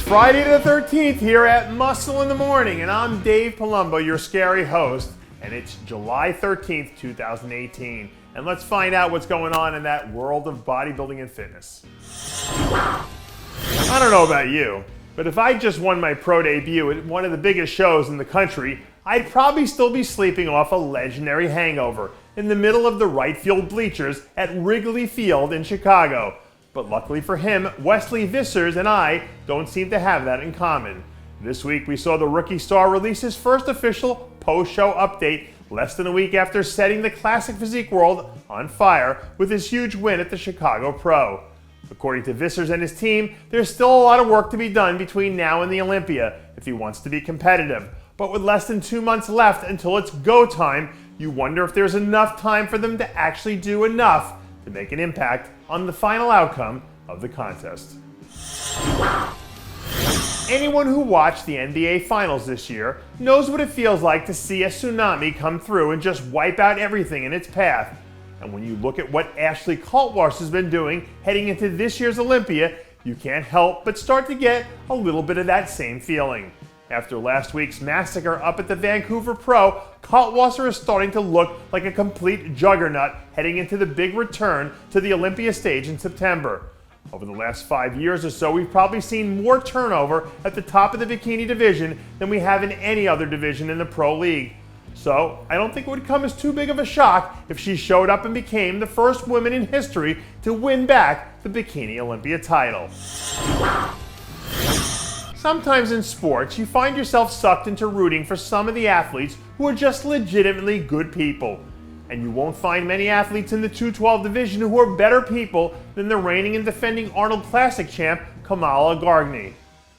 Friday the 13th here at Muscle in the Morning, and I'm Dave Palumbo, your scary host, and it's July 13th, 2018. And let's find out what's going on in that world of bodybuilding and fitness. I don't know about you, but if I just won my pro debut at one of the biggest shows in the country, I'd probably still be sleeping off a legendary hangover in the middle of the right field bleachers at Wrigley Field in Chicago. But luckily for him, Wesley Vissers and I don't seem to have that in common. This week we saw the rookie star release his first official post-show update less than a week after setting the classic physique world on fire with his huge win at the Chicago Pro. According to Vissers and his team, there's still a lot of work to be done between now and the Olympia if he wants to be competitive. But with less than 2 months left until it's go time, you wonder if there's enough time for them to actually do enough to make an impact on the final outcome of the contest. Anyone who watched the NBA Finals this year knows what it feels like to see a tsunami come through and just wipe out everything in its path. And when you look at what Ashley Kaltwasser has been doing heading into this year's Olympia, you can't help but start to get a little bit of that same feeling. After last week's massacre up at the Vancouver Pro, Kaltwasser is starting to look like a complete juggernaut heading into the big return to the Olympia stage in September. Over the last 5 years or so, we've probably seen more turnover at the top of the bikini division than we have in any other division in the pro league. So I don't think it would come as too big of a shock if she showed up and became the first woman in history to win back the Bikini Olympia title. Sometimes in sports, you find yourself sucked into rooting for some of the athletes who are just legitimately good people. And you won't find many athletes in the 212 division who are better people than the reigning and defending Arnold Classic champ, Kamal Elgargni.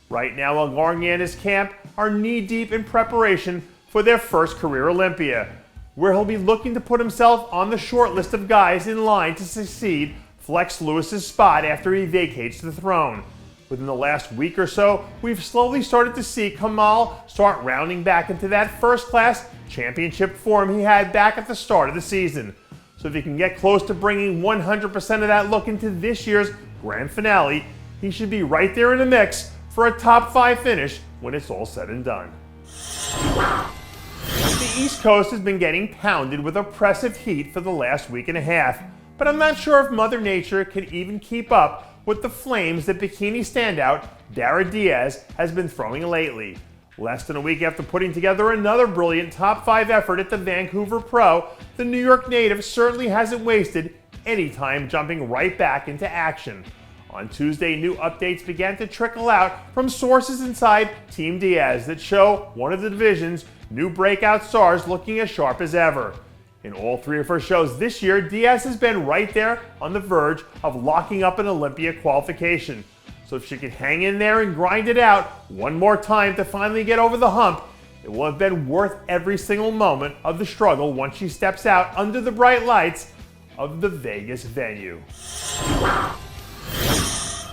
Right now, Elgargni and his camp are knee-deep in preparation for their first career Olympia, where he'll be looking to put himself on the short list of guys in line to succeed Flex Lewis's spot after he vacates the throne. Within the last week or so, we've slowly started to see Kamal start rounding back into that first-class championship form he had back at the start of the season. So if he can get close to bringing 100% of that look into this year's grand finale, he should be right there in the mix for a top 5 finish when it's all said and done. The East Coast has been getting pounded with oppressive heat for the last week and a half, but I'm not sure if Mother Nature can even keep up with the flames that bikini standout Darah Diaz has been throwing lately. Less than a week after putting together another brilliant top 5 effort at the Vancouver Pro, the New York native certainly hasn't wasted any time jumping right back into action. On Tuesday, new updates began to trickle out from sources inside Team Diaz that show one of the division's new breakout stars looking as sharp as ever. In all 3 of her shows this year, Diaz has been right there on the verge of locking up an Olympia qualification. So if she can hang in there and grind it out one more time to finally get over the hump, it will have been worth every single moment of the struggle once she steps out under the bright lights of the Vegas venue.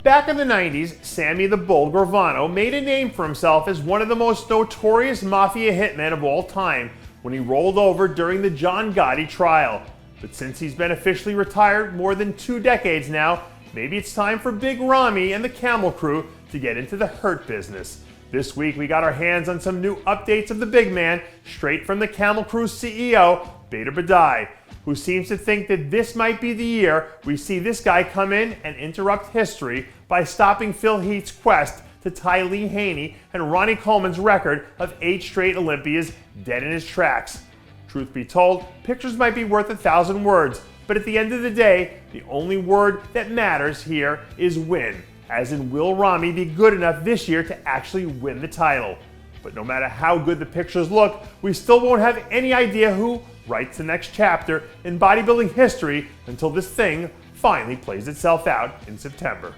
Back in the 90s, Sammy the Bull Gravano made a name for himself as one of the most notorious mafia hitmen of all time when he rolled over during the John Gotti trial. But since he's been officially retired more than 2 decades now, maybe it's time for Big Ramy and the Camel Crew to get into the hurt business. This week we got our hands on some new updates of the big man straight from the Camel Crew's CEO, Bader Badai, who seems to think that this might be the year we see this guy come in and interrupt history by stopping Phil Heath's quest to tie Lee Haney and Ronnie Coleman's record of 8 straight Olympias dead in his tracks. Truth be told, pictures might be worth 1,000 words, but at the end of the day, the only word that matters here is win, as in will Ramy be good enough this year to actually win the title. But no matter how good the pictures look, we still won't have any idea who writes the next chapter in bodybuilding history until this thing finally plays itself out in September.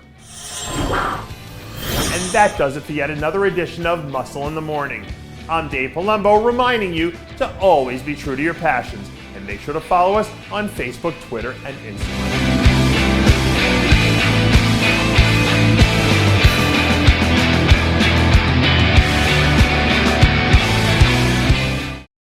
And that does it for yet another edition of Muscle in the Morning. I'm Dave Palumbo, reminding you to always be true to your passions, and make sure to follow us on Facebook, Twitter, and Instagram.